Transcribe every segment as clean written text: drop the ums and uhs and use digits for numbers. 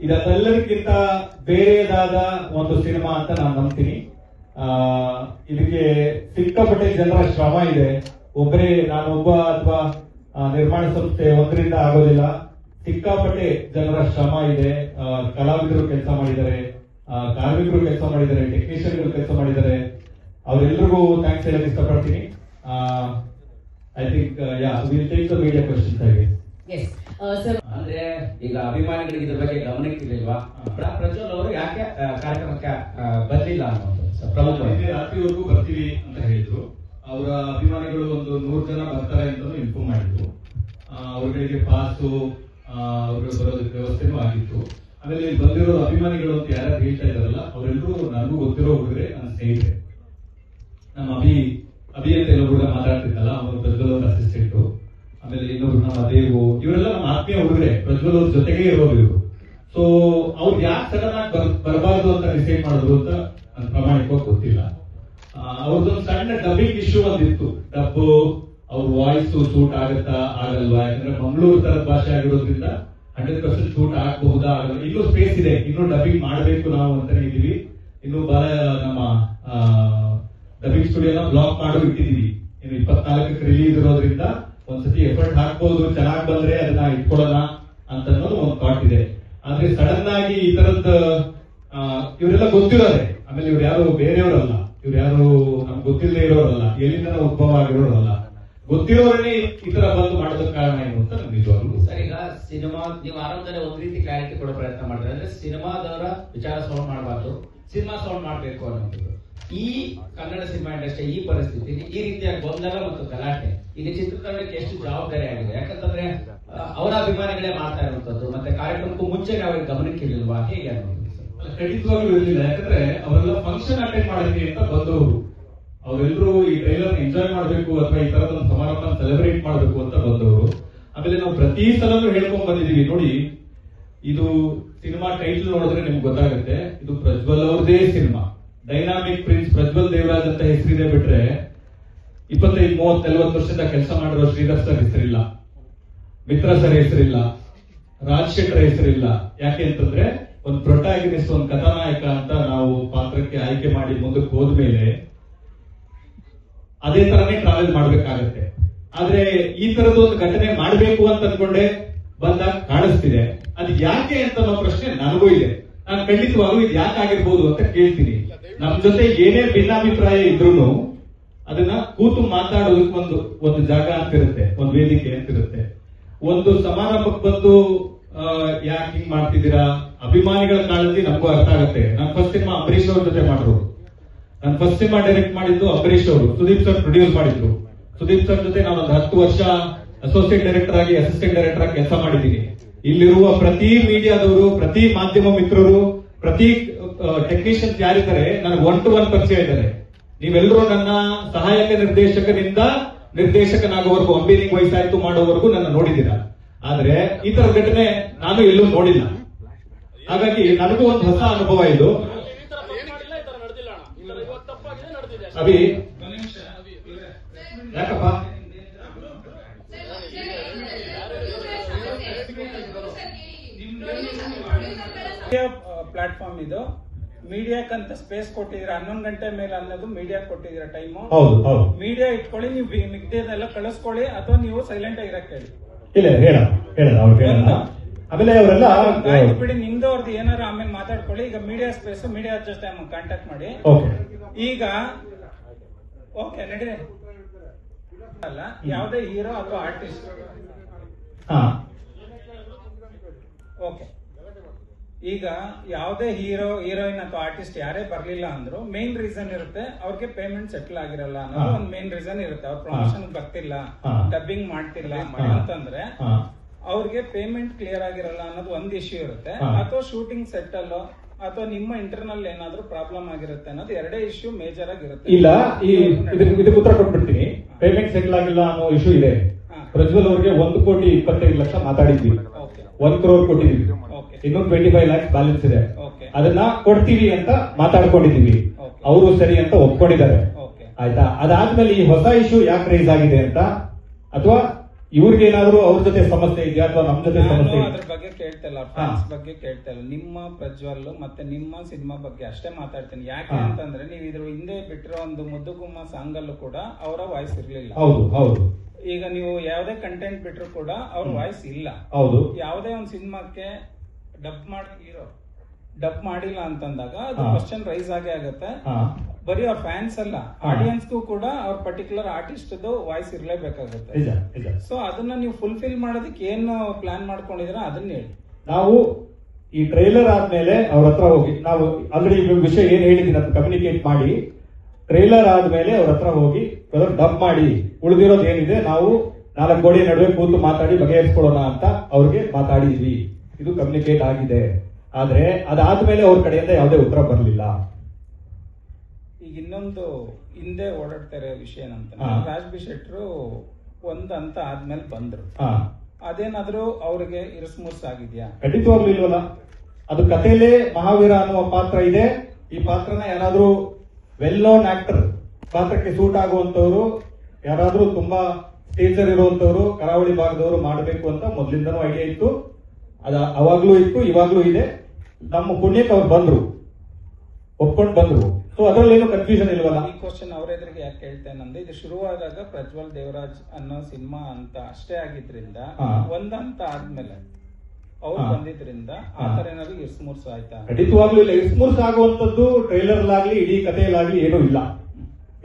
ಇದೆಲ್ಲದಕ್ಕಿಂತ ಬೇರೆದಾದ ಒಂದು ಸಿನಿಮಾ ಅಂತ ನಾನು ನಂಬ್ತೀನಿ. ಇದಕ್ಕೆ ಸಿಕ್ಕಾಪಟ್ಟೆ ಜನರ ಶ್ರಮ ಇದೆ. ಒಬ್ಬರೇ ನಾನೊಬ್ಬ ಅಥವಾ ನಿರ್ಮಾಣ ಸಂಸ್ಥೆ ಒಂದರಿಂದ ಆಗೋದಿಲ್ಲ. ಸಿಕ್ಕಾಪಟ್ಟೆ ಜನರ ಶ್ರಮ ಇದೆ. ಕಲಾವಿದರು ಕೆಲಸ ಮಾಡಿದ್ದಾರೆ, ಕಾರ್ಮಿಕರು ಕೆಲಸ ಮಾಡಿದ್ದಾರೆ, ಟೆಕ್ನಿಷಿಯನ್ಗಳು ಕೆಲಸ ಮಾಡಿದ್ದಾರೆ. ಅವರೆಲ್ಲರಿಗೂ ಥ್ಯಾಂಕ್ಸ್ ಹೇಳಕ್ ಇಷ್ಟಪಡ್ತೀನಿ. I think will take the media questions ಆಗಿ. ಅಂದ್ರೆ ಈಗ ಅಭಿಮಾನಿಗಳಿಗೆ ಇದ್ರ ಬಗ್ಗೆ ಗಮನಕ್ಕಿರ್ಲಿಲ್ವಾ? ಪ್ರಜ್ವಲ್ ಅವರು ಯಾಕೆ ಕಾರ್ಯಕ್ರಮಕ್ಕೆ ಬರ್ಲಿಲ್ಲ ಅನ್ನೋದು ಪ್ರಮುಖ. ರಾತ್ರಿವರೆಗೂ ಬರ್ತೀವಿ ಅಂತ ಹೇಳಿದ್ರು. ಅವರ ಅಭಿಮಾನಿಗಳು ಒಂದು 100 ಜನ ಬರ್ತಾರೆ ಅಂತ ಇನ್ಫಾರ್ಮ್ ಮಾಡಿದ್ರು. ಅವ್ರಿಗೆ ಪಾಸು ಅವ್ರಿಗೆ ಬರೋದಕ್ಕೆ ವ್ಯವಸ್ಥೆನೂ ಆಗಿತ್ತು. ಆಮೇಲೆ ಇಲ್ಲಿ ಬಂದಿರೋ ಅಭಿಮಾನಿಗಳು ಅಂತ ಯಾರು ಹೇಳ್ತಾ ಇದಾರಲ್ಲ, ಅವರೆಲ್ಲರೂ ನನಗೂ ಗೊತ್ತಿರೋ ಹುಡುಗರೆ, ನನ್ನ ಸ್ನೇಹಿತರೆ. ನಮ್ಮ ಅಭಿ ಅಂತ ಎಲ್ಲ ಹುಡುಗ ಮಾತಾಡ್ತಿದ್ದಲ್ಲ, ಅವರು ಪ್ರಜ್ವಲ್ ಅವ್ರ ಅಸಿಸ್ಟೆಂಟ್. ಆಮೇಲೆ ಇನ್ನೊಬ್ರು ನಮ್ಮ ದೇವು, ಇವರೆಲ್ಲ ನಮ್ಮ ಆತ್ಮೀಯ ಹುಡುಗರೆ, ಪ್ರಜ್ವಲ್ ಅವ್ರ ಜೊತೆಗೆ ಇರೋರು ಇವರು. ಸೊ ಅವ್ರು ಯಾಕೆ ಸಡನ್ ಆಗಿ ಬರಬಾರ್ದು ಅಂತ ಡಿಸೈಡ್ ಮಾಡಿದ್ರು ಅಂತ ನನ್ ಪ್ರಾಮಾಣಿಕವಾಗಿ ಗೊತ್ತಿಲ್ಲ. ಅವ್ರದ್ದೊಂದು ಸಣ್ಣ ಡಬ್ಬಿಂಗ್ ಇಶ್ಯೂ ಒಂದಿತ್ತು. ಡಬ್ಬು ಅವ್ರ ವಾಯ್ಸ್ ಸೂಟ್ ಆಗತ್ತಾ ಆಗಲ್ವಾ? ಯಾಕಂದ್ರೆ ಮಂಗಳೂರು ತರದ ಭಾಷೆ ಆಗಿರೋದ್ರಿಂದ 100% ಸೂಟ್ ಆಗಬಹುದಾ ಆಗಲ್ಲ. ಇನ್ನೂ ಸ್ಪೇಸ್ ಇದೆ, ಇನ್ನೂ ಡಬ್ಬಿಂಗ್ ಮಾಡಬೇಕು ನಾವು ಅಂತಾನೆ ಇದೀವಿ. ಇನ್ನು ಬಹಳ ನಮ್ಮ ಡಬ್ಬಿಂಗ್ ಸ್ಟುಡಿಯೋನ ಬ್ಲಾಕ್ ಮಾಡಿ ಇಟ್ಟಿದೀವಿ. ಇನ್ನು 24ಕ್ಕೆ ರಿಲೀಸ್ ಇರೋದ್ರಿಂದ ಒಂದ್ಸತಿ ಎಫರ್ಟ್ ಹಾಕ್ಬಹುದು, ಚೆನ್ನಾಗಿ ಬಂದ್ರೆ ಅದನ್ನ ಇಟ್ಕೊಳ್ಳೋಣ ಅಂತ ಅನ್ನೋದು ಒಂದು ಥಾಟ್ ಇದೆ. ಆದ್ರೆ ಸಡನ್ ಆಗಿ ಈ ತರದ ಇವರೆಲ್ಲ ಗೊತ್ತಿರೋರೆ. ಆಮೇಲೆ ಇವ್ರು ಯಾರು ಬೇರೆಯವರಲ್ಲ, ಇವ್ರು ಯಾರು ನಮ್ಗೆ ಗೊತ್ತಿಲ್ಲದೆ ಇರೋರಲ್ಲ, ಎಲ್ಲಿಂದ ಉದ್ಭವ ಆಗಿರೋರಲ್ಲ, ಗೊತ್ತಿರೋರನ್ನೇ ಈ ತರ ಬಂದು ಮಾಡೋದಕ್ಕೆ ಕಾರಣ ಏನು ಅಂತ ನಮ್ಗೆ ನಿಜವಾಗ್ಲೂ. ಸರ್, ಈಗ ಸಿನಿಮಾ ನೀವು ಆರಂಭದಲ್ಲಿ ಒಂದ್ ರೀತಿ ಕ್ಲಾರಿಟಿ ಕೊಡೋ ಪ್ರಯತ್ನ ಮಾಡ್ತಾರೆ. ಅಂದ್ರೆ ಸಿನಿಮಾದವರ ವಿಚಾರ ಸೌಂಡ್ ಮಾಡಬಾರ್ದು, ಸಿನಿಮಾ ಸೌಂಡ್ ಮಾಡಬೇಕು ಅನ್ನೋದು. ಈ ಕನ್ನಡ ಸಿನಿಮಾ ಇಂಡಸ್ಟ್ರಿ ಈ ಪರಿಸ್ಥಿತಿ, ಈ ರೀತಿಯ ಗೊಂದಲ ಮತ್ತು ಗಲಾಟೆ ಈಗ ಚಿತ್ರತಂಡಕ್ಕೆ ಎಷ್ಟು ಜವಾಬ್ದಾರಿ ಆಗಿದೆ? ಯಾಕಂತಂದ್ರೆ ಅವರ ಅಭಿಮಾನಿಗಳೇ ಮಾಡ್ತಾ ಇರುವಂತದ್ದು, ಮತ್ತೆ ಕಾರ್ಯಕ್ರಮಕ್ಕೂ ಮುಂಚೆನೆ ಅವ್ರಿಗೆ ಗಮನಕ್ಕಿರಲಿಲ್ವಾ? ಹೇಗೆ ಅನ್ನೋದು ಖಂಡಿತವಾಗ್ಲೂ ಇರಲಿಲ್ಲ. ಯಾಕಂದ್ರೆ ಅವರೆಲ್ಲ ಫಂಕ್ಷನ್ ಅಟೆಂಡ್ ಮಾಡಿದ್ವಿ ಅಂತ ಬಂದವರು. ಅವರೆಲ್ಲರೂ ಈ ಟ್ರೈಲರ್ ಎಂಜಾಯ್ ಮಾಡಬೇಕು ಅಥವಾ ಈ ತರದ ಒಂದು ಸಮಾರಂಭ ಸೆಲೆಬ್ರೇಟ್ ಮಾಡಬೇಕು ಅಂತ ಬಂದವರು. ಆಮೇಲೆ ನಾವು ಪ್ರತಿ ಸಲನೂ ಹೇಳ್ಕೊಂಡ್ ಬಂದಿದೀವಿ, ನೋಡಿ ಇದು ಸಿನಿಮಾ ಟೈಟಲ್ ನೋಡಿದ್ರೆ ನಿಮ್ಗೆ ಗೊತ್ತಾಗುತ್ತೆ, ಇದು ಪ್ರಜ್ವಲ್ ಅವ್ರದೇ cinema. Dynamic prince Prajwal Devaraj ಅಂತ ಹೆಸರಿದೆ ಬಿಟ್ರೆ 25, 30, 40 ವರ್ಷದ ಕೆಲಸ ಮಾಡಿರೋ ಶ್ರೀಧರ್ ಸರ್ ಹೆಸರಿಲ್ಲ, ಮಿತ್ರ ಸರ್ ಹೆಸರಿಲ್ಲ, ರಾಜ್ ಶೆಟ್ಟರ್ ಹೆಸರಿಲ್ಲ. ಯಾಕೆ ಅಂತಂದ್ರೆ ಒಂದು ಪ್ರೊಟಾಗನಿಸ್ಟ್, ಒಂದು ಕಥಾನಾಯಕ ಅಂತ ನಾವು ಪಾತ್ರಕ್ಕೆ ಆಯ್ಕೆ ಮಾಡಿ ಮುಂದಕ್ಕೆ ಹೋದ್ಮೇಲೆ ಅದೇ ತರನೇ ಟ್ರಾವೆಲ್ ಮಾಡ್ಬೇಕಾಗತ್ತೆ. ಆದ್ರೆ ಈ ತರದ ಒಂದು ಘಟನೆ ಮಾಡಬೇಕು ಅಂತ ಅನ್ಕೊಂಡೆ ಬಂದಾಗ ಕಾಣಿಸ್ತಿದೆ. ಅದು ಯಾಕೆ ಅಂತ ಅನ್ನೋ ಪ್ರಶ್ನೆ ನನಗೂ ಇದೆ. ನಾನು ಖಂಡಿತವಾಗ್ಲೂ ಇದು ಯಾಕೆ ಆಗಿರ್ಬೋದು ಅಂತ ಕೇಳ್ತೀನಿ. ನಮ್ ಜೊತೆ ಏನೇ ಭಿನ್ನಾಭಿಪ್ರಾಯ ಇದ್ರು ಅದನ್ನ ಕೂತು ಮಾತಾಡೋದಕ್ಕೆ ಒಂದು ಜಾಗ ಅಂತಿರುತ್ತೆ, ಒಂದು ವೇದಿಕೆ ಅಂತಿರುತ್ತೆ. ಒಂದು ಸಮಾರಂಭಕ್ಕೆ ಬಂದು ಯಾಕೆ ಹಿಂಗ್ ಮಾಡ್ತಿದ್ದೀರಾ, ಅಭಿಮಾನಿಗಳ ಕಾಳಜಿ ನಮಗೂ ಅರ್ಥ ಆಗುತ್ತೆ. ನಾನು ಫಸ್ಟ್ ಸಿನಿಮಾ ಅಂಬರೀಶ್ ಅವ್ರ ಜೊತೆ ಮಾಡಿದ್ರು. ನಾನು ಫಸ್ಟ್ ಸಿನಿಮಾ ಡೈರೆಕ್ಟ್ ಮಾಡಿದ್ದು ಅಂಬರೀಶ್ ಅವರು, ಸುದೀಪ್ ಸರ್ ಪ್ರೊಡ್ಯೂಸ್ ಮಾಡಿದ್ರು. ಸುದೀಪ್ ಸರ್ ಜೊತೆ ನಾನು ಒಂದು 10 ವರ್ಷ ಅಸೋಸಿಯೇಟ್ ಡೈರೆಕ್ಟರ್ ಆಗಿ, ಅಸಿಸ್ಟೆಂಟ್ ಡೈರೆಕ್ಟರ್ ಆಗಿ ಕೆಲಸ ಮಾಡಿದ್ದೀನಿ. ಇಲ್ಲಿರುವ ಪ್ರತಿ ಮೀಡಿಯಾದವರು, ಪ್ರತಿ ಮಾಧ್ಯಮ ಮಿತ್ರರು, ಪ್ರತಿ ಟೆಕ್ನಿಷಿಯನ್ಸ್ ಯಾರಿದ್ದಾರೆ ನನಗೆ 1 to 1 ಪರಿಚಯ ಇದ್ದಾರೆ. ನೀವೆಲ್ಲರೂ ನನ್ನ ಸಹಾಯಕ ನಿರ್ದೇಶಕನಿಂದ ನಿರ್ದೇಶಕನಾಗೋವರೆಗೂ, ಅಂಬಿನಿಂಗ್ ವಯಸ್ಸಾಯ್ತು ಮಾಡೋವರೆಗೂ ನನ್ನ ನೋಡಿದ್ದೀರಾ. ಆದ್ರೆ ಈ ತರ ಘಟನೆ ನಾನು ಎಲ್ಲೂ ನೋಡಿಲ್ಲ. ಹಾಗಾಗಿ ನನಗೂ ಒಂದು ಹೊಸ ಅನುಭವ ಇದು. ಅಭಿ ಯಾಕಪ್ಪ ಪ್ಲಾಟ್ಫಾರ್ಮ್ ಇದು, ಮೀಡಿಯಾಕ್ಕಂತ ಸ್ಪೇಸ್ ಕೊಟ್ಟಿದ್ದೀರಾ. 11 ಗಂಟೆ ಮೇಲೆ ಅನ್ನೋದು ಮೀಡಿಯಾ ಕೊಟ್ಟಿದ್ದೀರಾ ಟೈಮು. ಮೀಡಿಯಾ ಇಟ್ಕೊಳ್ಳಿ, ನೀವು ಮಿಗ್ದೇನೆಲ್ಲ ಕಳಿಸ್ಕೊಳ್ಳಿ, ಅಥವಾ ನೀವು ಸೈಲೆಂಟ್ ಆಗಿರಕ್ಕೆ ಹೇಳಿ. ಇಲ್ಲ ಹೇಳ ಆಮೇಲೆ ಅವರೆಲ್ಲ ಬಿಡಿ, ನಿಮ್ದವ್ರದ್ದು ಏನಾರ ಆಮೇಲೆ ಮಾತಾಡ್ಕೊಳ್ಳಿ. ಈಗ ಮೀಡಿಯಾ ಸ್ಪೇಸ್, ಮೀಡಿಯಾ ಜೊತೆ ಕಾಂಟ್ಯಾಕ್ಟ್ ಮಾಡಿ. ಈಗ ಓಕೆ ನಡೀರಿ. ಅಲ್ಲ, ಯಾವುದೇ ಹೀರೋ ಅಥವಾ ಆರ್ಟಿಸ್ಟ್, ಓಕೆ, ಈಗ ಯಾವುದೇ ಹೀರೋಯಿನ್ ಅಥವಾ ಆರ್ಟಿಸ್ಟ್ ಯಾರೇ ಬರ್ಲಿಲ್ಲ ಅಂದ್ರು ಮೇನ್ ರೀಸನ್ ಇರುತ್ತೆ, ಅವ್ರಿಗೆ ಪೇಮೆಂಟ್ ಸೆಟ್ಲ್ ಆಗಿರಲ್ಲ ಅನ್ನೋದು ಒಂದು ಮೇನ್ ರೀಸನ್ ಇರುತ್ತೆ. ಅವ್ರ ಪ್ರಮೋಷನ್ ಬರ್ತಿಲ್ಲ, ಡಬ್ಬಿಂಗ್ ಮಾಡ್ತಿಲ್ಲ ಅಂತಂದ್ರೆ ಅವ್ರಿಗೆ ಪೇಮೆಂಟ್ ಕ್ಲಿಯರ್ ಆಗಿರಲ್ಲ ಅನ್ನೋದು ಒಂದು ಇಶ್ಯೂ ಇರುತ್ತೆ. ಅಥವಾ ಶೂಟಿಂಗ್ ಸೆಟ್ ಅಲ್ಲೋ ಅಥವಾ ನಿಮ್ಮ ಇಂಟರ್ನಲ್ ಏನಾದ್ರೂ ಪ್ರಾಬ್ಲಮ್ ಆಗಿರುತ್ತೆ ಅನ್ನೋದು ಎರಡೇ ಇಶ್ಯೂ ಮೇಜರ್ ಆಗಿರುತ್ತೆ. ಇಲ್ಲ, ಇದಕ್ಕೆ ಉತ್ತರ ಕೊಟ್ಬಿಡ್ತೀನಿ. ಪೇಮೆಂಟ್ ಸೆಟ್ಲ್ ಆಗಿಲ್ಲ ಅನ್ನೋ ಇಶ್ಯೂ ಇದೆ. ಪ್ರಜ್ವಲ್ ಅವ್ರಿಗೆ 1,25,00,000 ಮಾತಾಡಿದ್ವಿ, 1 crore ಕೊಟ್ಟಿದ್ವಿ, ಇನ್ನೂ 25 lakhs ಬ್ಯಾಲೆನ್ಸ್ ಇದೆ. ಅದನ್ನ ಕೊಡ್ತೀವಿ ಅಂತ ಮಾತಾಡ್ಕೊಂಡಿದೀವಿ. ಅವರು ಸರಿ ಅಂತ ಒಪ್ಕೊಂಡಿದ್ದಾರೆ. ಆಯ್ತಾ? ಅದಾದ್ಮೇಲೆ ಈ ಹೊಸ ಇಶ್ಯೂ ಯಾಕೆ ರೈಸ್ ಆಗಿದೆ ಅಂತ, ಅಥವಾ ಇವ್ರಿಗೇನಾದ್ರೂ ಅವ್ರ ಜೊತೆ ಸಮಸ್ಯೆ ಇದೆಯಾ ಅಥವಾ ನಮ್ಮ ಜೊತೆ ನಾನು ಸಮಸ್ಯೆ ಅದ್ರ ಬಗ್ಗೆ ಕೇಳ್ತಾ ಇಲ್ಲ, ಫ್ಯಾನ್ಸ್ ಬಗ್ಗೆ ಕೇಳ್ತಾ ಇಲ್ಲ. ನಿಮ್ಮ ಪ್ರಜ್ವಲ್ ಮತ್ತೆ ನಿಮ್ಮ ಸಿನಿಮಾ ಬಗ್ಗೆ ಅಷ್ಟೇ ಮಾತಾಡ್ತೀನಿ. ಯಾಕೆ ಅಂತಂದ್ರೆ ನೀವು ಇದ್ರ ಹಿಂದೆ ಬಿಟ್ಟಿರೋ ಒಂದು ಮುದ್ದುಗುಮ್ಮ ಸಾಂಗ್ ಅಲ್ಲೂ ಕೂಡ ಅವರ ವಾಯ್ಸ್ ಇರ್ಲಿಲ್ಲ. ಹೌದು ಹೌದು. ಈಗ ನೀವು ಯಾವ್ದೇ ಕಂಟೆಂಟ್ ಬಿಟ್ರು ಕೂಡ ಅವ್ರ ವಾಯ್ಸ್ ಇಲ್ಲ. ಹೌದು. ಯಾವ್ದೇ ಒಂದು ಸಿನಿಮಾಕ್ಕೆ ಡಬ್ ಮಾಡಿಲ್ಲ ಅಂತಂದಾಗ ಅದು ಕ್ವಶನ್ ರೈಸ್ ಆಗೇ ಆಗುತ್ತೆ. ಬರೀ ಅವ್ರ ಫ್ಯಾನ್ಸ್ ಅಲ್ಲ, ಆಡಿಯನ್ಸ್ಗೂ ಕೂಡ ಅವ್ರ ಪರ್ಟಿಕ್ಯುಲರ್ ಆರ್ಟಿಸ್ಟ್ ವಾಯ್ಸ್ ಇರ್ಲೇಬೇಕಾಗುತ್ತೆ. ಸೊ ಅದನ್ನ ನೀವು ಫುಲ್ಫಿಲ್ ಮಾಡೋದಕ್ಕೆ ಏನು ಪ್ಲಾನ್ ಮಾಡ್ಕೊಂಡಿದ್ರ ಅದನ್ನ ಹೇಳಿ. ನಾವು ಈ ಟ್ರೈಲರ್ ಆದ್ಮೇಲೆ ಅವ್ರ ಹತ್ರ ಹೋಗಿ, ನಾವು ಆಲ್ರೆಡಿ ವಿಷಯ ಏನ್ ಹೇಳಿದೀನಿ ಅಂತ ಕಮ್ಯುನಿಕೇಟ್ ಮಾಡಿ, ಟ್ರೈಲರ್ ಆದ್ಮೇಲೆ ಅವ್ರ ಹತ್ರ ಹೋಗಿ ಡಬ್ ಮಾಡಿ ಉಳಿದಿರೋದು ಏನಿದೆ ನಾವು 4 ಗೋಡೆ ನಡುವೆ ಕೂತು ಮಾತಾಡಿ ಬಗೆಹರಿಸ್ಕೊಳ್ಳೋಣ ಅಂತ ಅವ್ರಿಗೆ ಮಾತಾಡಿದ್ವಿ. ಇದು ಕಮ್ಯುನಿಕೇಟ್ ಆಗಿದೆ. ಆದ್ರೆ ಅದಾದ್ಮೇಲೆ ಅವ್ರ ಕಡೆಯಿಂದ ಯಾವುದೇ ಉತ್ತರ ಬರಲಿಲ್ಲ. ಈಗ ಇನ್ನೊಂದು ಹಿಂದೆ ಓಡಾಡ್ತಾ ಇರೋ ವಿಷಯ ಏನಂತ, ರಾಜ್ ಬಿ ಶೆಟ್ರು ಒಂದ್ ಹಂತ ಆದ್ಮೇಲೆ ಬಂದ್ರು. ಅದೇನಾದ್ರೂ ಅವ್ರಿಗೆ ಇರಸ್ಮುರ್ಸ್ ಆಗಿದ್ಯಾ? ಖಂಡಿತವಾಗ್ಲೂ ಇಲ್ವಲ್ಲ. ಅದು ಕಥೆಯಲ್ಲೇ ಮಹಾವೀರ ಅನ್ನುವ ಪಾತ್ರ ಇದೆ. ಈ ಪಾತ್ರನ ಯಾರಾದ್ರೂ ವೆಲ್ ನೋನ್ ಆಕ್ಟರ್, ಪಾತ್ರಕ್ಕೆ ಸೂಟ್ ಆಗುವಂತವ್ರು, ಯಾರಾದ್ರೂ ತುಂಬಾ ಸ್ಟೇಜರ್ ಇರುವಂತವ್ರು, ಕರಾವಳಿ ಭಾಗದವರು ಮಾಡಬೇಕು ಅಂತ ಮೊದಲಿಂದನೂ ಐಡಿಯಾ ಇತ್ತು. ಅದ ಅವಾಗ್ಲೂ ಇತ್ತು, ಇವಾಗ್ಲೂ ಇದೆ. ನಮ್ಮ ಪುಣ್ಯಕ್ಕೆ ಅವ್ರು ಬಂದ್ರು, ಒಪ್ಕೊಂಡು ಬಂದ್ರು. ಸೊ ಅದ್ರಲ್ಲಿ ಏನು ಕನ್ಫ್ಯೂಷನ್ ಇಲ್ವಲ್ಲ. ಈ ಕ್ವಶನ್ ಅವ್ರ ಎದುರಿಗೆ ಯಾಕೆ ಕೇಳ್ತೇನಂದ್ರೆ, ಇದು ಶುರುವಾದಾಗ ಪ್ರಜ್ವಲ್ ದೇವರಾಜ್ ಅನ್ನೋ ಸಿನಿಮಾ ಅಂತ ಅಷ್ಟೇ ಆಗಿದ್ರಿಂದ ಒಂದಂತ ಆದ್ಮೇಲೆ ಅವ್ರು ಬಂದಿದ್ರಿಂದ ಆತರ ಏನಾದ್ರು ಇರ್ಸ್ಮೂರ್ಸ್ ಆಯ್ತಾ? ಖಂಡಿತವಾಗ್ಲೂ ಇಲ್ಲ. ಇರ್ಸ್ಮೂರ್ಸ್ ಆಗುವಂತದ್ದು ಟ್ರೈಲರ್ ಲಾಗ್ಲಿ ಇಡೀ ಕಥೆಯಲ್ಲಾಗ್ಲಿ ಏನೂ ಇಲ್ಲ.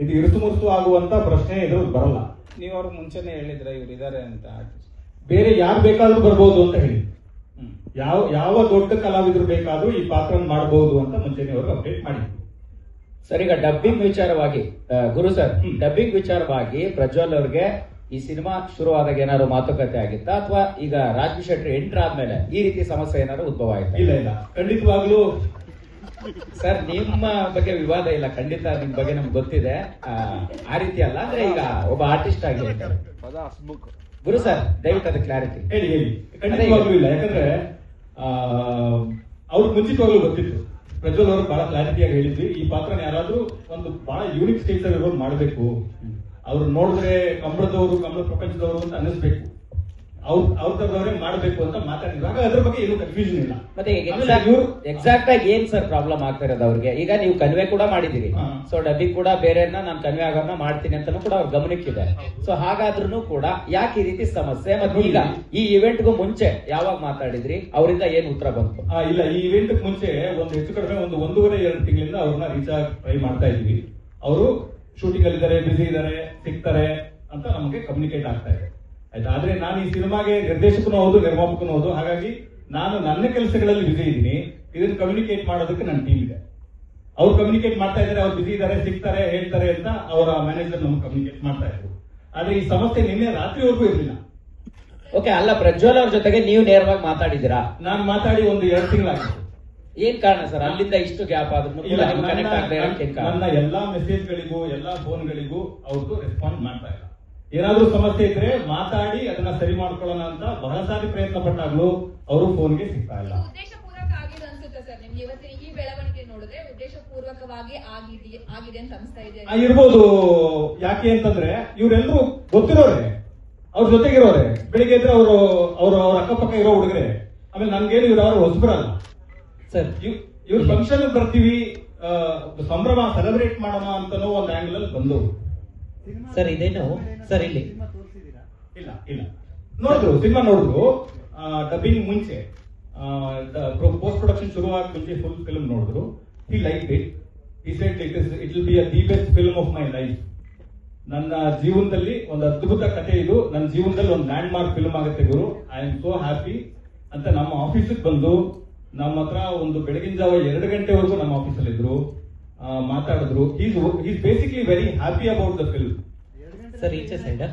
ಇದು ಇರ್ಸ್ಮೂರ್ಸು ಆಗುವಂತ ಪ್ರಶ್ನೆ ಎದುರು ಬರಲ್ಲ. ನೀವು ಅವ್ರಿಗೆ ಮುಂಚೆನೆ ಹೇಳಿದ್ರ ಇವ್ರು ಇದಾರೆ ಅಂತ? ಬೇರೆ ಯಾರು ಬೇಕಾದ್ರೂ ಬರ್ಬೋದು ಅಂತ ಹೇಳಿ, ಯಾವ ದೊಡ್ಡ ಕಲಾವಿದ್ರು ಬೇಕಾದ್ರೂ ಈ ಪಾತ್ರ ಮಾಡಬಹುದು ಅಂತ ಮುಂಚೆನೆ ಅವರು ಅಪ್ಡೇಟ್ ಮಾಡಿದ್ರು. ಸರ್, ಈಗ ಡಬ್ಬಿಂಗ್ ವಿಚಾರವಾಗಿ ಗುರು ಸರ್, ಡಬ್ಬಿಂಗ್ ವಿಚಾರವಾಗಿ ಪ್ರಜ್ವಲ್ ಅವ್ರಿಗೆ ಈ ಸಿನಿಮಾ ಶುರುವಾದಾಗ ಏನಾದ್ರು ಮಾತುಕತೆ ಆಗಿತ್ತಾ, ಅಥವಾ ಈಗ ರಾಜ್ ಬಿ ಶೆಟ್ಟಿ ಎಂಟರ್ ಆದ್ಮೇಲೆ ಈ ರೀತಿ ಸಮಸ್ಯೆ ಏನಾದ್ರು ಉದ್ಭವ ಆಯ್ತಾ? ಇಲ್ಲ ಇಲ್ಲ, ಖಂಡಿತವಾಗ್ಲೂ ಸರ್ ನಿಮ್ಮ ಬಗ್ಗೆ ವಿವಾದ ಇಲ್ಲ, ಖಂಡಿತ ನಿಮ್ ಬಗ್ಗೆ ನಮ್ಗೆ ಗೊತ್ತಿದೆ. ಆ ರೀತಿ ಅಲ್ಲ, ಅಂದ್ರೆ ಈಗ ಒಬ್ಬ ಆರ್ಟಿಸ್ಟ್ ಆಗಿ ಗುರು ಸರ್ ದಯವಿಟ್ಟು ಅದು ಕ್ಲಾರಿಟಿ ಹೇಳಿ. ಖಂಡಿತವಾಗ್ಲೂ ಇಲ್ಲ, ಯಾಕಂದ್ರೆ ಅವ್ರಿಗೆ ಮುಂಚಿತವಾಗ್ಲೂ ಗೊತ್ತಿತ್ತು. ಪ್ರಜ್ವಲ್ ಅವರು ಬಹಳ ಕ್ಲಾರಿಟಿಯಾಗಿ ಹೇಳಿದ್ವಿ, ಈ ಪಾತ್ರನ ಯಾರಾದ್ರೂ ಒಂದು ಬಹಳ ಯೂನಿಕ್ ಸ್ಟೇಜ್ ಇರೋರು ಮಾಡಬೇಕು. ಅವ್ರು ನೋಡಿದ್ರೆ ಕಮಲ ಪ್ರಪಂಚದವರು ಅಂತ ಅನ್ನಿಸ್ಬೇಕು, ಅವ್ರ ತರದವರೇ ಮಾಡಬೇಕು ಅಂತ ಮಾತಾಡಿದ್ವಾಗ ಅದ್ರ ಬಗ್ಗೆ ಏನು ಕನ್ಫ್ಯೂಷನ್ ಇಲ್ಲ. ಮತ್ತೆ ಎಕ್ಸಾಕ್ಟ್ ಆಗಿ ಏನ್ ಸರ್ ಪ್ರಾಬ್ಲಮ್ ಆಗ್ತಾ ಇರೋದು ಅವ್ರಿಗೆ? ಈಗ ನೀವು ಕನ್ವೆ ಕೂಡ ಮಾಡಿದಿರಿ, ಸೊ ಡಬ್ಬಿಂಗ್ ಕೂಡ ಬೇರೆಯನ್ನ ನಾನು ಕನ್ವೆ ಆಗೋಣ ಮಾಡ್ತೀನಿ ಅಂತಾನು ಕೂಡ ಅವ್ರ ಗಮನಕ್ಕಿದೆ. ಸೊ ಹಾಗಾದ್ರೂ ಕೂಡ ಯಾಕೆ ಈ ರೀತಿ ಸಮಸ್ಯೆ? ಮತ್ತೆ ಈಗ ಈ ಇವೆಂಟ್ಗೂ ಮುಂಚೆ ಯಾವಾಗ ಮಾತಾಡಿದ್ರಿ, ಅವರಿಂದ ಏನ್ ಉತ್ತರ ಬಂತು? ಇಲ್ಲ, ಈ ಇವೆಂಟ್ ಮುಂಚೆ ಒಂದು ಹೆಚ್ಚು ಕಡಿಮೆ 1.5-2 ತಿಂಗಳಿಂದ ಅವ್ರನ್ನ ರೀಚ್ ಆಗಿ ಟ್ರೈ ಮಾಡ್ತಾ ಇದ್ವಿ. ಅವರು ಶೂಟಿಂಗ್ ಅಲ್ಲಿ ಇದಾರೆ, ಬಿಸಿ ಇದಾರೆ, ಸಿಗ್ತಾರೆ ಅಂತ ನಮಗೆ ಕಮ್ಯುನಿಕೇಟ್ ಆಗ್ತಾ ಇದೆ. ಆಯ್ತಾ? ಆದ್ರೆ ನಾನು ಈ ಸಿನಿಮಾಗೆ ನಿರ್ದೇಶಕನೂ ಹೌದು, ನಿರ್ಮಾಪಕನೂ ಹೌದು. ಹಾಗಾಗಿ ನಾನು ನನ್ನ ಕೆಲಸಗಳಲ್ಲಿ ಬಿಸಿ ಇದ್ದೀನಿ. ಇದನ್ನ ಕಮ್ಯುನಿಕೇಟ್ ಮಾಡೋದಕ್ಕೆ ನನ್ನ ಟೀಮ್ ಇದೆ. ಅವ್ರು ಕಮ್ಯುನಿಕೇಟ್ ಮಾಡ್ತಾ ಇದ್ದಾರೆ, ಅವ್ರು ಬಿಸಿ ಇದ್ದಾರೆ, ಸಿಗ್ತಾರೆ, ಹೇಳ್ತಾರೆ ಅಂತ ಅವರ ಮ್ಯಾನೇಜರ್ ನಮ್ಗೆ ಕಮ್ಯುನಿಕೇಟ್ ಮಾಡ್ತಾ ಇದ್ರು. ಆದ್ರೆ ಈ ಸಮಸ್ಯೆ ನಿನ್ನೆ ರಾತ್ರಿವರೆಗೂ ಇರಲಿಲ್ಲ. ಓಕೆ, ಅಲ್ಲ ಪ್ರಜ್ವಲ್ ಅವ್ರ ಜೊತೆಗೆ ನೀವು ನೇರವಾಗಿ ಮಾತಾಡಿದ್ದೀರಾ? ನಾನು ಮಾತಾಡಿ 1-2 ತಿಂಗಳಾಗಿತ್ತು. ಏನ್ ಕಾರಣ ಸರ್ ಅಲ್ಲಿಂದ ಇಷ್ಟು ಗ್ಯಾಪ್ ಆದ್ರೂ? ನನ್ನ ಎಲ್ಲಾ ಮೆಸೇಜ್ಗಳಿಗೂ ಎಲ್ಲಾ ಫೋನ್ಗಳಿಗೂ ಅವ್ರದ್ದು ರೆಸ್ಪಾನ್ಸ್ ಮಾಡ್ತಾ ಇಲ್ಲ. ಏನಾದ್ರೂ ಸಮಸ್ಯೆ ಇದ್ರೆ ಮಾತಾಡಿ ಅದನ್ನ ಸರಿ ಮಾಡ್ಕೊಳ್ಳೋಣ ಅಂತ ಬಹಳ ಸಾರಿ ಪ್ರಯತ್ನ ಪಟ್ಟಾಗ್ಲೂ ಅವರು ಫೋನ್ಗೆ ಸಿಗ್ತಾ ಇಲ್ಲ. ಉದ್ದೇಶಪೂರ್ವಕ ಆಗಿದೆ ಅನ್ಸುತ್ತೆ ಸರ್ ನಿಮ್ಗೆ ಇವತ್ತಿನ ಈ ಬೆಳವಣಿಗೆ ನೋಡಿದ್ರೆ? ಉದ್ದೇಶಪೂರ್ವಕವಾಗಿ ಆಗಿದೆ ಅಂತ ಅನ್ಸ್ತಾ ಇದೆ. ಇರ್ಬೋದು. ಯಾಕೆ ಅಂತಂದ್ರೆ ಇವರೆಲ್ಲರೂ ಗೊತ್ತಿರೋರೆ, ಅವ್ರ ಜೊತೆಗಿರೋರೆ. ಬೆಳಿಗ್ಗೆ ಇದ್ರೆ ಅವ್ರ ಅಕ್ಕಪಕ್ಕ ಇರೋ ಹುಡುಗರೆ. ಆಮೇಲೆ ನನ್ಗೇನು ಇವ್ರು ಅವ್ರು ಹೊಸಬರಲ್ಲ ಸರ್. ಇವ್ರ ಫಂಕ್ಷನ್ ಬರ್ತೀವಿ, ಸಂಭ್ರಮ ಸೆಲೆಬ್ರೇಟ್ ಮಾಡೋಣ ಅಂತನೋ ಒಂದು ಆಂಗಲ್ ಅಲ್ಲಿ ಬಂದವರು ಸರ್. ಇದೇನು ಸರ್ ಇಲ್ಲಿ ಇಲ್ಲ ನೋಡಿದ್ರು, ಸಿನಿಮಾ ನೋಡಿದ್ರು. ಡಬ್ಬಿಂಗ್ ಮುಂಚೆ ಪೋಸ್ಟ್ ಪ್ರೊಡಕ್ಷನ್ ಶುರುವಾಗ ಮುಂಚೆ ಫುಲ್ ಫಿಲ್ಮ್ ನೋಡಿದ್ರು. ಹಿ like it. He said it will be the best film of my life. ನನ್ನ ಜೀವನದಲ್ಲಿ ಒಂದು ಅದ್ಭುತ ಕಥೆ ಇದು, ನನ್ನ ಜೀವನದಲ್ಲಿ ಒಂದು ಲ್ಯಾಂಡ್ ಮಾರ್ಕ್ ಫಿಲ್ಮ್ ಆಗುತ್ತೆ ಗುರು. ಐ ಆಮ್ ಸೋ ಹ್ಯಾಪಿ ಅಂತ ನಮ್ಮ ಆಫೀಸಿಗೆ ಬಂದು ನಮ್ಮ ಹತ್ರ ಒಂದು ಬೆಳಗಿನ ಜಾವ 2 ಗಂಟೆವರೆಗೂ ನಮ್ಮ ಆಫೀಸಲ್ಲಿ ಇದ್ರು, ಮಾತಾಡಿದ್ರು. Is basically very happy about the film. Sir ಈಚೆ ಸೈಡ್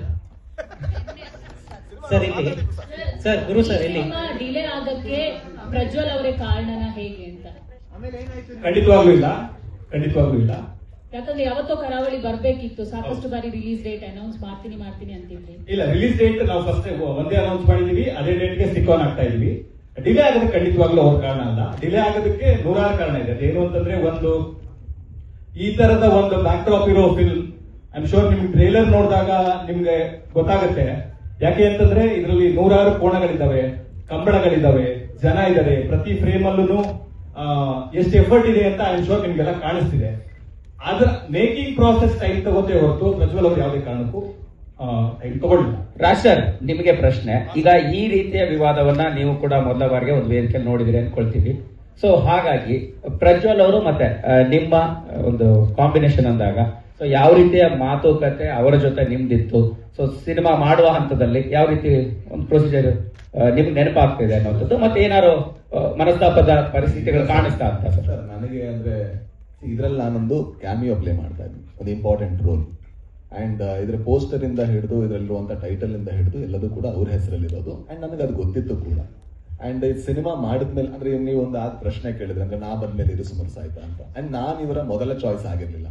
ಸರ್ ಇಲ್ಲಿ ಸರ್ ಗುರು ಸರ್ ಇಲ್ಲಿ ಡಿಲೇ ಆಗಕ್ಕೆ ಪ್ರಜ್ವಲ್ ಅವರೇ ಕಾರಣನ ಹೇಗೆ ಅಂತ? ಖಂಡಿತವಾಗ್ಲೂ ಇಲ್ಲ. ಯಾಕಂದ್ರೆ ಯಾವತ್ತೋ ಕರಾವಳಿ ಬರ್ಬೇಕಿತ್ತು, ಸಾಕಷ್ಟು ಬಾರಿ ರಿಲೀಸ್ ಡೇಟ್ ಅನೌನ್ಸ್ ಮಾಡ್ತೀನಿ ಅಂತಿದ್ವಿ. ಇಲ್ಲ, ರಿಲೀಸ್ ಡೇಟ್ ನಾವು ಫಸ್ಟ್ ಒಂದೇ ಅನೌನ್ಸ್ ಮಾಡಿದೀವಿ, ಅದೇ ಡೇಟ್ಗೆ ಸ್ಟಿಕ್ ಆನ್ ಆಗ್ತಾ ಇದೀವಿ. ಡಿಲೇ ಆಗೋದಕ್ಕೆ ಖಂಡಿತವಾಗ್ಲೂ ಅವ್ರ ಕಾರಣ ಅಲ್ಲ. ಡಿಲೇ ಆಗೋದಕ್ಕೆ 100 ಕಾರಣ ಇದೆ. ಏನು ಅಂತಂದ್ರೆ, ಒಂದು ಈ ತರದ ಒಂದು ಬ್ಯಾಕ್ ಡ್ರಾಪ್ ಇರೋ ಫಿಲ್ಮ್, ಐ ಆಮ್ ಶೋರ್ ನಿಮ್ಗೆ ಟ್ರೇಲರ್ ನೋಡಿದಾಗ ನಿಮ್ಗೆ ಗೊತ್ತಾಗುತ್ತೆ ಯಾಕೆ ಅಂತಂದ್ರೆ ಇದರಲ್ಲಿ ನೂರಾರು ಕೋಣಗಳಿದ್ದಾವೆ, ಕಂಬಳಗಳಿದ್ದಾವೆ, ಜನ ಇದ್ದಾರೆ, ಪ್ರತಿ ಫ್ರೇಮ್ ಅಲ್ಲೂ ಎಷ್ಟು ಎಫರ್ಟ್ ಇದೆ ಅಂತ ಐ ಶೋರ್ ನಿಮ್ಗೆಲ್ಲ ಕಾಣಿಸ್ತಿದೆ. ಅದ್ರ ಮೇಕಿಂಗ್ ಪ್ರಾಸೆಸ್ ಟೈಮ್ ತಗೋತೇ ಹೊರತು ಪ್ರಜ್ವಲ್ ಅವರು ಯಾವುದೇ ಕಾರಣಕ್ಕೂ ಟೈಮ್ ತಗೊಳ್ಳಿಲ್ಲ. ರಾಜ್ ಸರ್, ನಿಮಗೆ ಪ್ರಶ್ನೆ. ಈಗ ಈ ರೀತಿಯ ವಿವಾದವನ್ನ ನೀವು ಕೂಡ ಮೊದಲ ಬಾರಿಗೆ ಒಂದು ವೇದಿಕೆಯಲ್ಲಿ ನೋಡಿದಿರಿ ಅನ್ಕೊಳ್ತೀವಿ. ಸೊ ಹಾಗಾಗಿ ಪ್ರಜ್ವಲ್ ಅವರು ಮತ್ತೆ ನಿಮ್ಮ ಒಂದು ಕಾಂಬಿನೇಷನ್ ಅಂದಾಗ ಸೊ ಯಾವ ರೀತಿಯ ಮಾತುಕತೆ ಅವರ ಜೊತೆ ನಿಮ್ದಿತ್ತು? ಸೊ ಸಿನಿಮಾ ಮಾಡುವ ಹಂತದಲ್ಲಿ ಯಾವ ರೀತಿ ಒಂದು ಪ್ರೊಸೀಜರ್ ನಿಮ್ಗೆ ನೆನಪಾಗ್ತಿದೆ ಅನ್ನೋಂಥದ್ದು, ಮತ್ತೆ ಏನಾದ್ರು ಮನಸ್ತಾಪದ ಪರಿಸ್ಥಿತಿಗಳು ಕಾಣಿಸ್ತಾ ಅಂತ? ಸರ್, ನನಗೆ ಅಂದ್ರೆ ಇದ್ರಲ್ಲಿ ನಾನೊಂದು ಕ್ಯಾಮಿಯೋ ಪ್ಲೇ ಮಾಡ್ತಾ ಇದ್ದೀನಿ, ಒಂದು ಇಂಪಾರ್ಟೆಂಟ್ ರೋಲ್. ಅಂಡ್ ಇದ್ರ ಪೋಸ್ಟರ್ ಇಂದ ಹಿಡಿದು ಇದರಲ್ಲಿರುವಂತ ಟೈಟಲ್ ಇಂದ ಹಿಡಿದು ಎಲ್ಲದೂ ಕೂಡ ಅವ್ರ ಹೆಸರಲ್ಲಿರೋದು. ಅಂಡ್ ನನಗೆ ಅದು ಗೊತ್ತಿತ್ತು ಕೂಡ. ಅಂಡ್ ಈ ಸಿನಿಮಾ ಮಾಡಿದ್ಮೇಲೆ ಅಂದ್ರೆ ನೀವು ಒಂದು ಆದ ಪ್ರಶ್ನೆ ಕೇಳಿದ್ರೆ ಅಂದ್ರೆ ನಾ ಬಂದ್ಮೇಲೆ ಇದು ಸುಮರ್ಸ್ ಆಯ್ತಾ ಅಂತ. ಅಂಡ್ ನಾನು ಇವರ ಮೊದಲ ಚಾಯ್ಸ್ ಆಗಿರ್ಲಿಲ್ಲ,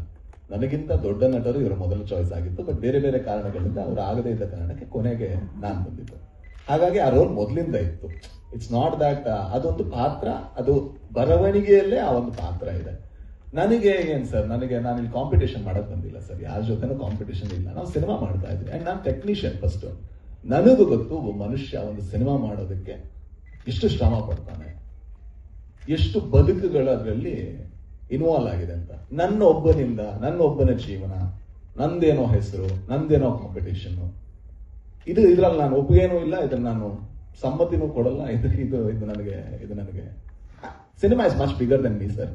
ನನಗಿಂತ ದೊಡ್ಡ ನಟರು ಇವರ ಮೊದಲ ಚಾಯ್ಸ್ ಆಗಿತ್ತು. ಬಟ್ ಬೇರೆ ಬೇರೆ ಕಾರಣಗಳಿಂದ ಅವ್ರು ಆಗದೇ ಇದ್ದ ಕಾರಣಕ್ಕೆ ಕೊನೆಗೆ ನಾನು ಬಂದಿದ್ದು. ಹಾಗಾಗಿ ಆ ರೋಲ್ ಮೊದಲಿಂದ ಇತ್ತು. ಇಟ್ಸ್ ನಾಟ್ ದಟ್ ಅದೊಂದು ಪಾತ್ರ, ಅದು ಬರವಣಿಗೆಯಲ್ಲೇ ಆ ಒಂದು ಪಾತ್ರ ಇದೆ. ನನಗೆ ಏನ್ ಸರ್, ನಾನು ಇಲ್ಲಿ ಕಾಂಪಿಟೇಷನ್ ಮಾಡಕ್ ಬಂದಿಲ್ಲ ಸರ್, ಯಾರ ಜೊತೆನೂ ಕಾಂಪಿಟೇಷನ್ ಇಲ್ಲ. ನಾವು ಸಿನಿಮಾ ಮಾಡ್ತಾ ಇದ್ವಿ. ಅಂಡ್ ನಾನು ಟೆಕ್ನಿಷಿಯನ್ ಫಸ್ಟ್. ನನಗೂ ಗೊತ್ತು ಒಬ್ಬ ಮನುಷ್ಯ ಒಂದು ಸಿನಿಮಾ ಮಾಡೋದಕ್ಕೆ ಎಷ್ಟು ಶ್ರಮ ಪಡ್ತಾನೆ, ಎಷ್ಟು ಬದುಕುಗಳು ಅದರಲ್ಲಿ ಇನ್ವಾಲ್ವ್ ಆಗಿದೆ ಅಂತ. ನನ್ನ ಒಬ್ಬನ ಜೀವನ, ನಂದೇನೋ ಹೆಸರು, ನಂದೇನೋ ಕಾಂಪಿಟೇಷನ್, ಇದ್ರಲ್ಲಿ ನಾನು ಒಪ್ಪಿಗೇನೂ ಇಲ್ಲ, ಇದ್ರಲ್ಲಿ ನಾನು ಸಮ್ಮತಿನೂ ಕೊಡಲ್ಲ. ಇದು ನನಗೆ cinema is much bigger then me sir.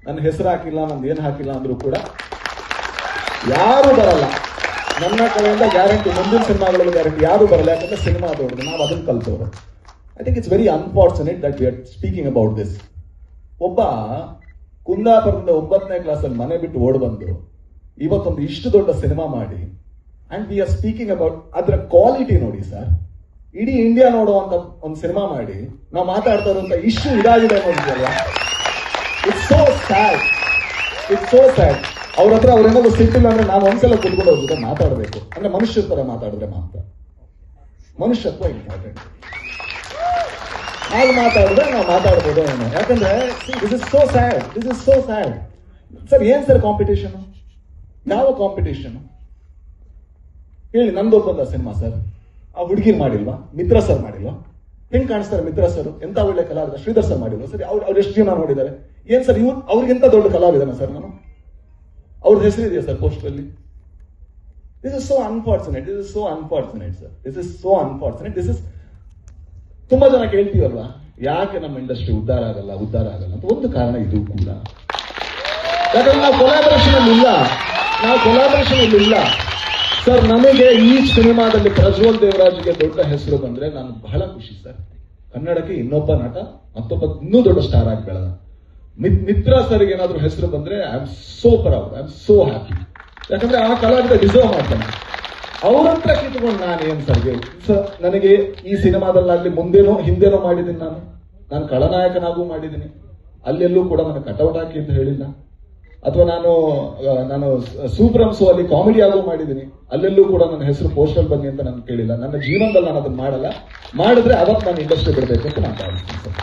ನನ್ನ ಹೆಸರು ಹಾಕಿಲ್ಲ, ನಂದು ಏನು ಹಾಕಿಲ್ಲ ಅಂದ್ರೂ ಕೂಡ ಯಾರು ಬರಲ್ಲ ನನ್ನ ಕಡೆಯಿಂದ. ಗ್ಯಾರಂಟಿ ಮುಂದಿನ ಸಿನಿಮಾಗಳಲ್ಲಿ ಗ್ಯಾರಂಟಿ ಯಾರು ಬರಲ್ಲ, ಯಾಕಂದ್ರೆ ಸಿನಿಮಾ ದೊಡ್ಡದು, ನಾವು ಅದನ್ನ ಕಲ್ತವ್ರು. I think it's very unfortunate that we are speaking about this. ಒಬ್ಬ ಕುಂದಾಪುರದಿಂದ 9ನೇ ಕ್ಲಾಸಲ್ಲಿ ಮನೆ ಬಿಟ್ಟು ಓಡ್ ಬಂದು ಇವತ್ತೊಂದು ಇಷ್ಟು ದೊಡ್ಡ ಸಿನಿಮಾ ಮಾಡಿ, and we are speaking about ಅದರ ಕ್ವಾಲಿಟಿ. ನೋಡಿ ಸರ್, ಇಡೀ ಇಂಡಿಯಾ ನೋಡುವಂತ ಒಂದು ಸಿನಿಮಾ ಮಾಡಿ ನಾವು ಮಾತಾಡ್ತಾ ಇರುವಂತ ಇಷ್ಟು ಇದಾಗಿದೆ ಅನ್ನೋದಿದೆಯಲ್ಲ, ಇಟ್ಸ್ ಸೋ ಸ್ಯಾಡ್. ಅವ್ರ ಹತ್ರ ಅವ್ರೇನಾದ್ರು ಸಿಟ್ಟಿಲ್ಲ ಅಂದ್ರೆ ನಾನು ಒಂದ್ಸಲ ಕುತ್ಕೊಂಡು ಹೋಗಿದ್ದೆ ಮಾತಾಡಬೇಕು ಅಂದ್ರೆ ಮನುಷ್ಯರ ತರ ಮಾತಾಡಿದ್ರೆ ಮಾತ್ರ. ಮನುಷ್ಯತ್ವ ಇಂಪಾರ್ಟೆಂಟ್. ನಾವು ಮಾತಾಡಿದ್ರೆ ನಾವು ಮಾತಾಡ್ಬೋದು ಏನೋ. ಯಾಕಂದ್ರೆ this is so sad sir. ಏನ್ ಸರ್ ಕಾಂಪಿಟೇಷನ್? ಯಾವ ಕಾಂಪಿಟೇಷನ್ ಹೇಳಿ? ನಂದೊಬ್ಬಂದ ಸಿನಿಮಾ ಸರ್, ಆ ಹುಡುಗಿರ್ ಮಾಡಿಲ್ವಾ? ಮಿತ್ರ ಸರ್ ಮಾಡಿಲ್ವಾ? ಹೆಂಗ್ ಕಾಣಿಸ್ತಾರೆ ಮಿತ್ರ ಸರ್? ಎಂತ ಒಳ್ಳೆ ಕಲಾವಿದ. ಶ್ರೀಧರ್ ಸರ್ ಮಾಡಿಲ್ವಾ ಸರ್? ಅವ್ರು ಎಷ್ಟು ಜನ ನೋಡಿದ್ದಾರೆ? ಏನ್ ಸರ್ ಅವ್ರಿಗೆಂತ ದೊಡ್ಡ ಕಲಾವಿದನ ಸರ್ ನಾನು? ಅವ್ರದ್ದು ಹೆಸರಿದೆಯಾ ಸರ್ ಪೋಸ್ಟರ್ ಅಲ್ಲಿ? This is so unfortunate sir. This is ತುಂಬಾ ಜನ ಕೇಳ್ತೀವಲ್ವಾ, ಯಾಕೆ ನಮ್ಮ ಇಂಡಸ್ಟ್ರಿ ಉದ್ಧಾರ ಆಗಲ್ಲ ಅಂತ. ಒಂದು ಕಾರಣ ಇದು ಕೂಡ. ಯಾಕಂದ್ರೆ ನಾವು ಕೊಲಾಬರೇಷನ್ ಅಲ್ಲಿ ಇಲ್ಲ ಸರ್. ನನಗೆ ಈ ಸಿನಿಮಾದಲ್ಲಿ ಪ್ರಜ್ವಲ್ ದೇವರಾಜ್ಗೆ ದೊಡ್ಡ ಹೆಸರು ಬಂದ್ರೆ ನಾನು ಬಹಳ ಖುಷಿ ಸರ್. ಕನ್ನಡಕ್ಕೆ ಇನ್ನೊಬ್ಬ ನಟ, ಮತ್ತೊಬ್ಬ ಇನ್ನೂ ದೊಡ್ಡ ಸ್ಟಾರ್ ಆಗಿ ಬೆಳೆದ. ಮಿತ್ರ ಸರ್ಗೆ ಏನಾದ್ರೂ ಹೆಸರು ಬಂದ್ರೆ I am so proud, I am so happy. ಯಾಕಂದ್ರೆ ಆ ಕಲಾವಿದ ಡಿಸರ್ವ್ ಮಾಡ್ತಾನೆ. ಅವ್ರ ಹತ್ರ ಕಿತ್ಕೊಂಡು ನಾನು ಏನ್ ಸರ್ಗೆ ಸರ್, ನನಗೆ ಈ ಸಿನಿಮಾದಲ್ಲಾಗ್ಲಿ ಮುಂದೇನೋ ಹಿಂದೇನೋ ಮಾಡಿದ್ದೀನಿ. ನಾನು ಖಳನಾಯಕನಾಗೂ ಮಾಡಿದ್ದೀನಿ. ಅಲ್ಲೆಲ್ಲೂ ಕೂಡ ನನಗೆ ಕಟೌಟ್ ಹಾಕಿ ಅಂತ ಹೇಳಿಲ್ಲ. ಅಥವಾ ನಾನು ಸೂಪ್ರಮ್ಸು ಅಲ್ಲಿ ಕಾಮಿಡಿ ಆಗೋ ಮಾಡಿದ್ದೀನಿ. ಅಲ್ಲೆಲ್ಲೂ ಕೂಡ ನನ್ನ ಹೆಸರು ಪೋಸ್ಟರ್ ಬನ್ನಿ ಅಂತ ನಾನು ಕೇಳಿಲ್ಲ. ನನ್ನ ಜೀವನದಲ್ಲಿ ನಾನು ಅದನ್ನ ಮಾಡಲ್ಲ. ಮಾಡಿದ್ರೆ ಅವತ್ತು ನಾನು ಇಂಡಸ್ಟ್ರಿ ಬಿಡಬೇಕು ಅಂತ ನಾನು ಭಾವಿಸ್ತೀನಿ ಸರ್.